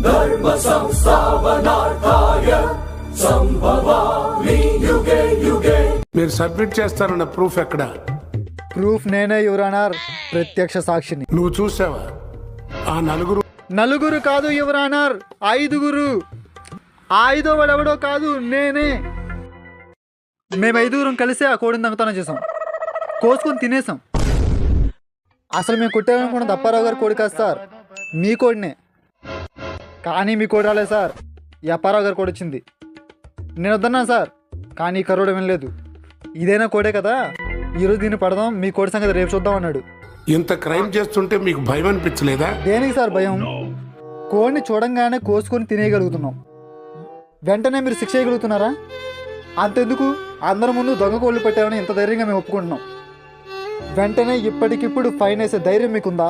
धर्म संस्थापनार्थाय संभवामि युगे युगे। మీరు సబ్మిట్ చేస్తారన్న ప్రూఫ్ ఎక్కడ? ప్రూఫ్ నేనే యువర్ ఆనర్, ప్రత్యక్ష సాక్షిని. నువ్వు చూసావా? ఆ నలుగురు కాదు యువర్ ఆనర్, 5గురు. ఆ 5వ వాడెవడో కాదు, నేనే. మేము 5గురం కలిసి ఆ కోడిని దొంగతనం చేసాం, కోసుకొని తినేసాం. అసలు మేము కుట్టాలనుకున్నది అప్పారావు గారి కోడి కాదు సార్, మీ కోడినే. కానీ మీ కోడి రాలేదు సార్, ఈ అప్పారావు గారి కోడి వచ్చింది. నేను వద్దన్నాను సార్, కానీ ఈ కరోడు వినలేదు. ఇదైనా కోడే కదా, ఈరోజు దీన్ని పడదాం, మీ కోడి సంగతి రేపు చూద్దాం అన్నాడు. ఇంత క్రైమ్ చేస్తుంటే మీకు భయం అనిపించలేదా? దేనికి సార్ భయం? కోడిని చూడంగానే కోసుకొని తినేయగలుగుతున్నాం, వెంటనే మీరు శిక్ష చేయగలుగుతున్నారా? అంతెందుకు, అందరి ముందు దొంగ కోళ్ళు పెట్టామని ఇంత ధైర్యంగా మేము ఒప్పుకుంటున్నాం. వెంటనే ఇప్పటికిప్పుడు ఫైన్ వేసే ధైర్యం మీకుందా?